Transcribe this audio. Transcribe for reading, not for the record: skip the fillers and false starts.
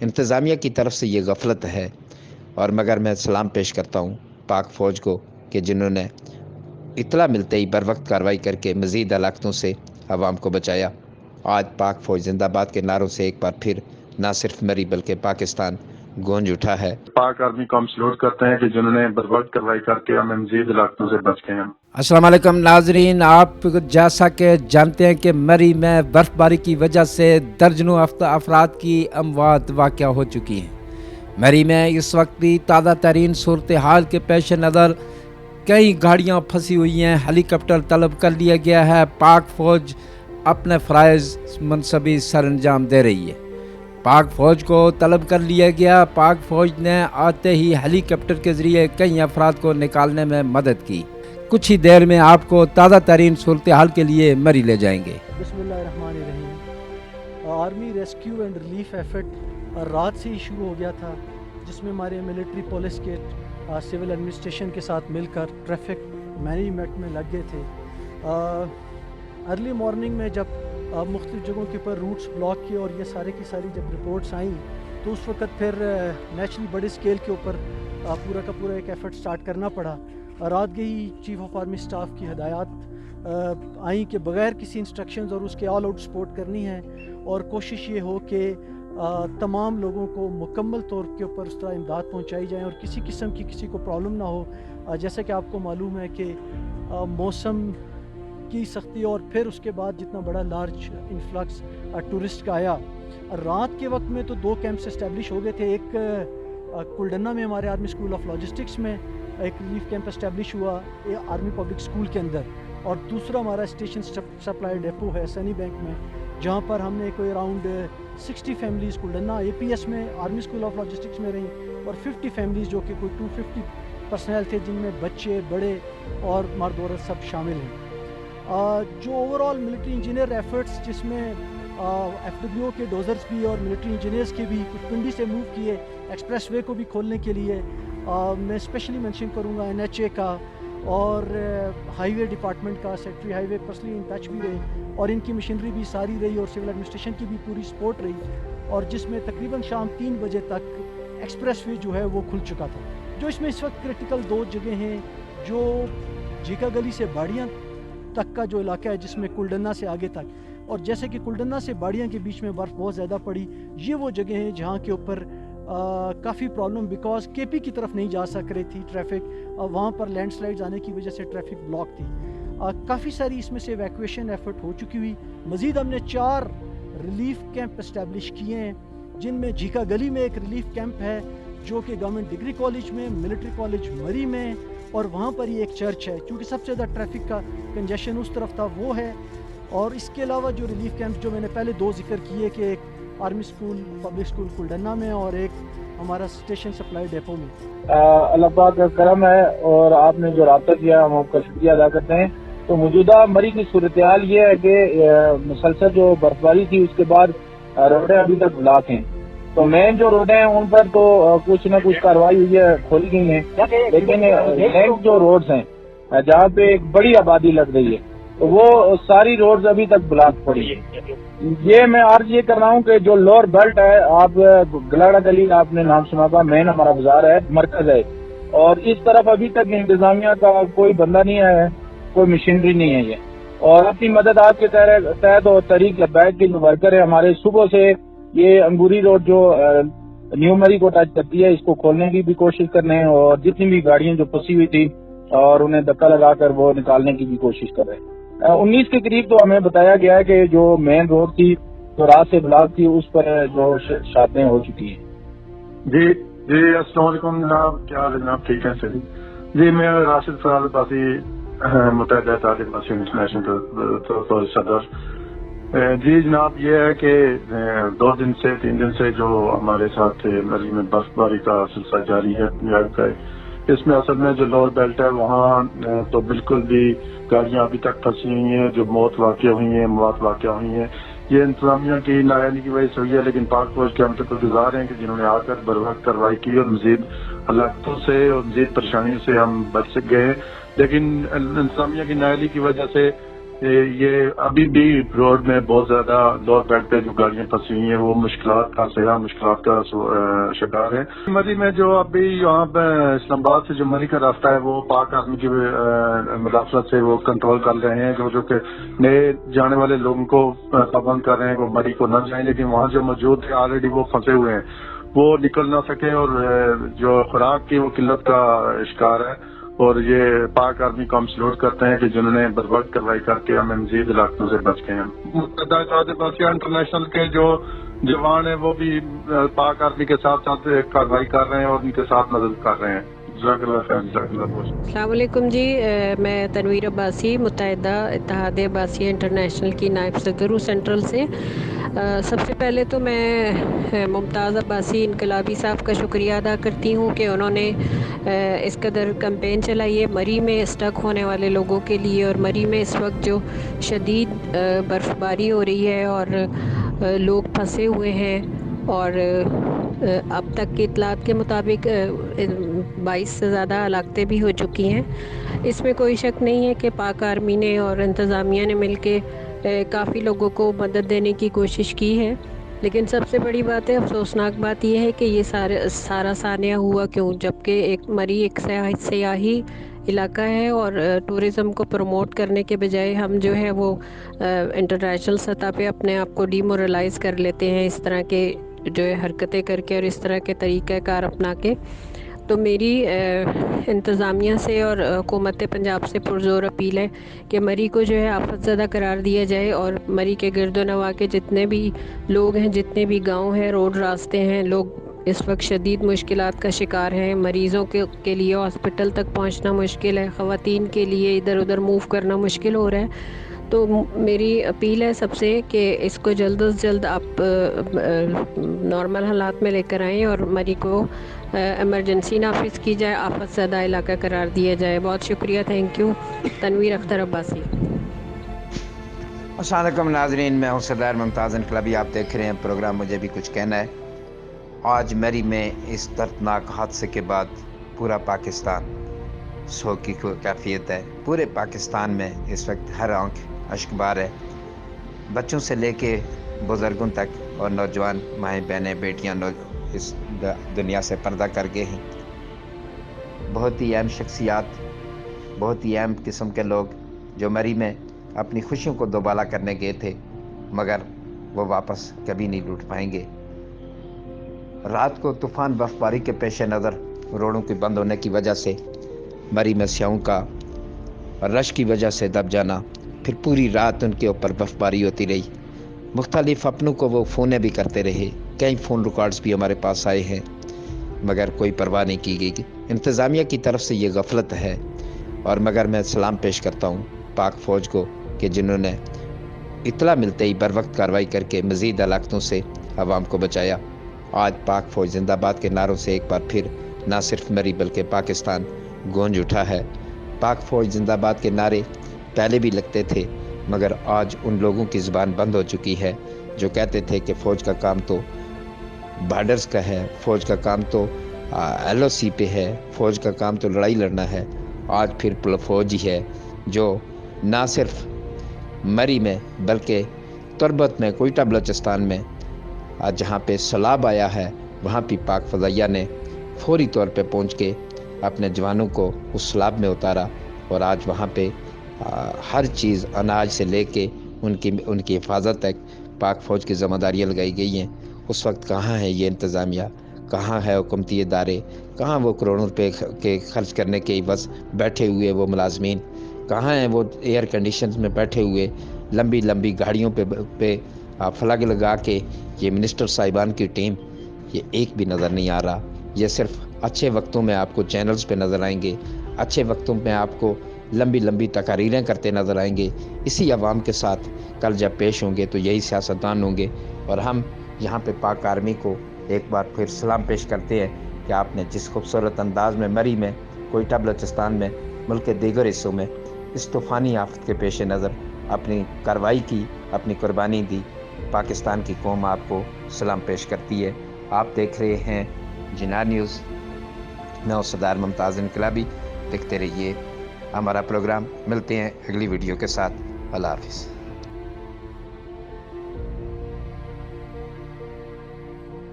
انتظامیہ کی طرف سے یہ غفلت ہے، اور مگر میں سلام پیش کرتا ہوں پاک فوج کو کہ جنہوں نے اطلاع ملتے ہی بروقت کارروائی کر کے مزید ہلاکتوں سے عوام کو بچایا۔ آج پاک فوج زندہ باد کے نعروں سے ایک بار پھر نہ صرف مری بلکہ پاکستان گونج اٹھا ہے۔ پاک آرمی کو ہم سلوٹ کرتے ہیں کہ جنہوں نے بروقت کارروائی کر کے ہمیں مزید ہلاکتوں سے بچ گئے ہیں۔ السلام علیکم ناظرین، آپ جیسا کہ جانتے ہیں کہ مری میں برف باری کی وجہ سے درجنوں افراد کی اموات واقع ہو چکی ہیں۔ مری میں اس وقت بھی تازہ ترین صورتحال کے پیش نظر کئی گاڑیاں پھنسی ہوئی ہیں، ہیلی کاپٹر طلب کر لیا گیا ہے۔ پاک فوج اپنے فرائض منصبی سر انجام دے رہی ہے۔ پاک فوج کو طلب کر لیا گیا۔ پاک فوج نے آتے ہی ہیلی کاپٹر کے ذریعے کئی افراد کو نکالنے میں مدد کی۔ کچھ ہی دیر میں آپ کو تازہ ترین صورتحال کے لیے مری لے جائیں گے۔ بسم اللہ الرحمن الرحیم۔ Army rescue and relief effort رات سے ہی شروع ہو گیا تھا، جس میں ہمارے ملٹری پولیس کے سول ایڈمنسٹریشن کے ساتھ مل کر ٹریفک مینجمنٹ میں لگ گئے تھے۔ ارلی مارننگ میں جب مختلف جگہوں کے اوپر روٹس بلاک کیے اور یہ سارے کی ساری جب رپورٹس آئیں تو اس وقت پھر نیچرلی بڑے اسکیل کے اوپر پورا کا پورا ایک ایفرٹ سٹارٹ کرنا پڑا۔ رات گئی چیف آف آرمی سٹاف کی ہدایات آئیں کہ بغیر کسی انسٹرکشنز اور اس کے آل آؤٹ سپورٹ کرنی ہے، اور کوشش یہ ہو کہ تمام لوگوں کو مکمل طور کے اوپر اس طرح امداد پہنچائی جائیں اور کسی قسم کی کسی کو پرابلم نہ ہو۔ جیسا کہ آپ کو معلوم ہے کہ موسم کی سختی اور پھر اس کے بعد جتنا بڑا لارج انفلکس ٹورسٹ کا آیا، رات کے وقت میں تو 2 کیمپس اسٹیبلش ہو گئے تھے۔ ایک کلڈنا میں ہمارے آرمی اسکول آف لاجسٹکس میں ایک ریلیف کیمپ اسٹیبلش ہوا آرمی پبلک اسکول کے اندر، اور دوسرا ہمارا اسٹیشن سپلائی ڈیپو ہے سنی بینک میں، جہاں پر ہم نے کوئی اراؤنڈ 60 فیملیز کلڈنا اے پی ایس میں آرمی اسکول آف لاجسٹکس میں رہیں، اور 50 فیملیز جو کہ کوئی 250 پرسنل تھے، جن میں بچے بڑے اور مرد عورت سب شامل ہیں۔ جو over all military engineer efforts, جس میں ایف ڈبلیو کے ڈوزرز بھی اور ملٹری انجینئرز کے بھی کچھ پنڈی سے موو کیے ایکسپریس وے کو بھی کھولنے کے لیے، میں اسپیشلی مینشن کروں گا این ایچ اے کا اور ہائی وے ڈپارٹمنٹ کا، secretary high way personally in touch بھی رہے، اور ان کی مشینری بھی ساری رہی اور سول ایڈمنسٹریشن کی بھی پوری سپورٹ رہی، اور جس میں تقریباً شام 3 بجے تک ایکسپریس وے جو ہے وہ کھل چکا تھا۔ جو اس میں اس وقت کرٹیکل 2 جگہ ہیں، جو جیکا گلی سے باڑیاں تک کا جو علاقہ ہے، جس میں کلڈنا سے آگے تک، اور جیسے کہ کلڈنا سے باڑیاں کے بیچ میں برف بہت زیادہ پڑی، یہ وہ جگہ ہیں جہاں کے اوپر کافی پرابلم بیکاز کے پی کی طرف نہیں جا سک رہی تھی ٹریفک، وہاں پر لینڈ سلائڈز آنے کی وجہ سے ٹریفک بلاک تھی۔ کافی ساری اس میں سے ایویکویشن ایفرٹ ہو چکی ہوئی۔ مزید ہم نے 4 ریلیف کیمپ اسٹیبلش کیے ہیں، جن میں جھیکا گلی میں ایک ریلیف کیمپ ہے جو کہ گورنمنٹ ڈگری کالج میں، ملٹری کالج مری میں، اور وہاں پر ہی ایک چرچ ہے، کیونکہ سب سے زیادہ ٹریفک کا کنجیشن اس طرف تھا، وہ ہے۔ اور اس کے علاوہ جو ریلیف کیمپ جو میں نے پہلے 2 ذکر کیے کہ ایک آرمی اسکول پبلک اسکول کلڈنا میں اور ایک ہمارا اسٹیشن سپلائی ڈیپو میں۔ اللہ پاک کا کرم ہے اور آپ نے جو رابطہ کیا ہم آپ کا شکریہ ادا کرتے ہیں۔ تو موجودہ مری کی صورتحال یہ ہے کہ مسلسل جو برف باری تھی اس کے بعد روڈیں ابھی تک بلاک ہیں، تو مین جو روڈیں ہیں ان پر تو کچھ نہ کچھ کارروائی ہوئی ہے، کھولی گئی ہیں، لیکن لینک جو روڈز ہیں جہاں پہ ایک بڑی آبادی لگ رہی ہے تو وہ ساری روڈز ابھی تک بلاک پڑی ہے۔ یہ میں عرض یہ کر رہا ہوں کہ جو لوور بیلٹ ہے، آپ گلاڑا گلی آپ نے نام سنا تھا، مین ہمارا بازار ہے، مرکز ہے، اور اس طرف ابھی تک انتظامیہ کا کوئی بندہ نہیں آیا ہے، کوئی مشینری نہیں ہے یہ، اور اپنی مدد آپ کے تحت اور طریق لبیک کے جو ورکر ہے ہمارے صبح سے یہ انگوری روڈ جو نیو مری کو ٹچ کرتی ہے اس کو کھولنے کی بھی کوشش کر رہے ہیں، اور جتنی بھی گاڑیاں جو پھنسی ہوئی تھی اور انہیں دھکا لگا کر وہ نکالنے کی بھی کوشش کر رہے ہیں۔ 19 کے قریب تو ہمیں بتایا گیا ہے کہ جو مین روڈ تھی جو رات سے بلاک تھی اس پر جو شادیں ہو چکی ہیں۔ جی السلام علیکم جناب، کیا حال ہے جناب؟ ٹھیک ہے سر؟ جی میں راشد فراز عباسی، متحدہ طالب علم انٹرنیشنل صدر۔ جی جناب، یہ ہے کہ 2 دن سے 3 دن سے جو ہمارے ساتھ مری میں برف باری کا سلسلہ جاری ہے، اس میں اصل میں جو لوور بیلٹ ہے وہاں تو بالکل بھی گاڑیاں ابھی تک پھنسی ہوئی ہیں، جو موت واقع ہوئی ہیں، موات واقع ہوئی ہیں، یہ انتظامیہ کی نااہلی کی وجہ سے ہوئی ہے، لیکن پاک فوج کے ہم شکر گزار ہیں کہ جنہوں نے آ کر بروقت کارروائی کی اور مزید ہلاکتوں سے اور مزید پریشانیوں سے ہم بچ گئے ہیں، لیکن انتظامیہ کی نااہلی کی وجہ سے یہ ابھی بھی روڈ میں بہت زیادہ لوور بیلٹ پہ جو گاڑیاں پھنسی ہوئی ہیں وہ مشکلات کا شکار ہے. مری میں جو ابھی یہاں پہ اسلام آباد سے جو مری کا راستہ ہے وہ پاک آرمی کی مداخلت سے وہ کنٹرول کر رہے ہیں جو کہ نئے جانے والے لوگوں کو پابند کر رہے ہیں وہ مری کو نہ جائیں، لیکن وہاں جو موجود ہے آلریڈی وہ پھنسے ہوئے ہیں، وہ نکل نہ سکے اور جو خوراک کی وہ قلت کا شکار ہے. اور یہ پاک آرمی کو ہم سلوٹ کرتے ہیں کہ جنہوں نے بر وقت کارروائی کر کے ہمیں مزید علاقوں سے بچ گئے ہیں. متحدہ اتحاد باسیہ انٹرنیشنل کے جو جوان ہیں وہ بھی پاک آرمی کے ساتھ ساتھ کارروائی کر رہے ہیں اور ان کے ساتھ مدد کر رہے ہیں. السلام علیکم جی، میں تنویر عباسی متحدہ اتحاد عباسیہ انٹرنیشنل کی نائب صدر ہوں سینٹرل سے. سب سے پہلے تو میں ممتاز عباسی انقلابی صاحب کا شکریہ ادا کرتی ہوں کہ انہوں نے اس قدر کمپین چلائی ہے مری میں اسٹک ہونے والے لوگوں کے لیے. اور مری میں اس وقت جو شدید برف باری ہو رہی ہے اور لوگ پھنسے ہوئے ہیں، اور اب تک کی اطلاعات کے مطابق 22 سے زیادہ ہلاکتیں بھی ہو چکی ہیں. اس میں کوئی شک نہیں ہے کہ پاک آرمی نے اور انتظامیہ نے مل کے کافی لوگوں کو مدد دینے کی کوشش کی ہے. لیکن سب سے بڑی بات ہے، افسوسناک بات یہ ہے کہ یہ سارا سانحہ ہوا کیوں، جبکہ مری ایک سیاحی علاقہ ہے اور ٹورزم کو پروموٹ کرنے کے بجائے ہم جو ہے وہ انٹرنیشنل سطح پہ اپنے آپ کو ڈی مورلائز کر لیتے ہیں اس طرح کے جو ہے حرکتیں کر کے اور اس طرح کے طریقہ کار اپنا کے. تو میری انتظامیہ سے اور حکومت پنجاب سے پرزور اپیل ہے کہ مری کو جو ہے آفت زدہ قرار دیا جائے، اور مری کے گرد و نواح کے جتنے بھی لوگ ہیں، جتنے بھی گاؤں ہیں، روڈ راستے ہیں، لوگ اس وقت شدید مشکلات کا شکار ہیں. مریضوں کے لیے ہاسپٹل تک پہنچنا مشکل ہے، خواتین کے لیے ادھر ادھر موو کرنا مشکل ہو رہا ہے. تو میری اپیل ہے سب سے کہ اس کو جلد از جلد آپ نارمل حالات میں لے کر آئیں اور مری کو ایمرجنسی نافذ کی جائے، آفت زدہ علاقہ قرار دیا جائے. بہت شکریہ، تھینک یو. تنویر اختر عباسی. السلام علیکم ناظرین، میں ہوں سردار ممتاز انقلابی، آپ دیکھ رہے ہیں پروگرام مجھے بھی کچھ کہنا ہے. آج مری میں اس دردناک حادثے کے بعد پورا پاکستان سو کی کیفیت ہے. پورے پاکستان میں اس وقت ہر آنکھ اشکبار ہے، بچوں سے لے کے بزرگوں تک اور نوجوان مائیں بہنیں بیٹیاں اس دنیا سے پردہ کر گئے ہیں. بہت ہی اہم شخصیات، بہت ہی اہم قسم کے لوگ جو مری میں اپنی خوشیوں کو دوبالا کرنے گئے تھے، مگر وہ واپس کبھی نہیں لوٹ پائیں گے. رات کو طوفان برف باری کے پیش نظر روڈوں کے بند ہونے کی وجہ سے مری میں سیاحوں کا رش کی وجہ سے دب جانا، پھر پوری رات ان کے اوپر برف باری ہوتی رہی. مختلف اپنوں کو وہ فونیں بھی کرتے رہے، کئی فون ریکارڈز بھی ہمارے پاس آئے ہیں، مگر کوئی پرواہ نہیں کی گئی. انتظامیہ کی طرف سے یہ غفلت ہے، اور مگر میں سلام پیش کرتا ہوں پاک فوج کو کہ جنہوں نے اطلاع ملتے ہی بر وقت کارروائی کر کے مزید ہلاکتوں سے عوام کو بچایا. آج پاک فوج زندہ باد کے نعروں سے ایک بار پھر نہ صرف مری بلکہ پاکستان گونج اٹھا ہے. پاک فوج زندہ باد کے نعرے پہلے بھی لگتے تھے، مگر آج ان لوگوں کی زبان بند ہو چکی ہے جو کہتے تھے کہ فوج کا کام تو بارڈرز کا ہے، فوج کا کام تو LOC پہ ہے، فوج کا کام تو لڑائی لڑنا ہے. آج پھر فوج ہی ہے جو نہ صرف مری میں بلکہ تربت میں، کوئٹہ بلوچستان میں جہاں پہ سیلاب آیا ہے، وہاں بھی پاک فضائیہ نے فوری طور پہ پہنچ کے اپنے جوانوں کو اس سیلاب میں اتارا، اور آج وہاں پہ ہر چیز اناج سے لے کے ان کی حفاظت تک پاک فوج کی ذمہ داریاں لگائی گئی ہیں. اس وقت کہاں ہے یہ انتظامیہ، کہاں ہے حکومتی ادارے، کہاں وہ کروڑوں روپے کے خرچ کرنے کے بس بیٹھے ہوئے وہ ملازمین، کہاں ہیں وہ ایئر کنڈیشنز میں بیٹھے ہوئے لمبی لمبی گاڑیوں پہ فلگ لگا کے یہ منسٹر صاحبان کی ٹیم، یہ ایک بھی نظر نہیں آ رہا. یہ صرف اچھے وقتوں میں آپ کو چینلز پہ نظر آئیں گے، اچھے وقتوں میں آپ کو لمبی لمبی تقاریریں کرتے نظر آئیں گے. اسی عوام کے ساتھ کل جب پیش ہوں گے تو یہی سیاستدان ہوں گے. اور ہم یہاں پہ پاک آرمی کو ایک بار پھر سلام پیش کرتے ہیں کہ آپ نے جس خوبصورت انداز میں مری میں، کوئٹہ بلوچستان میں، ملک کے دیگر حصوں میں اس طوفانی آفت کے پیش نظر اپنی کارروائی کی، اپنی قربانی دی. پاکستان کی قوم آپ کو سلام پیش کرتی ہے. آپ دیکھ رہے ہیں جناح نیوز. میں سردار ممتاز انقلابی. دیکھتے رہیے ہمارا پروگرام. ملتے ہیں اگلی ویڈیو کے ساتھ. اللہ حافظ.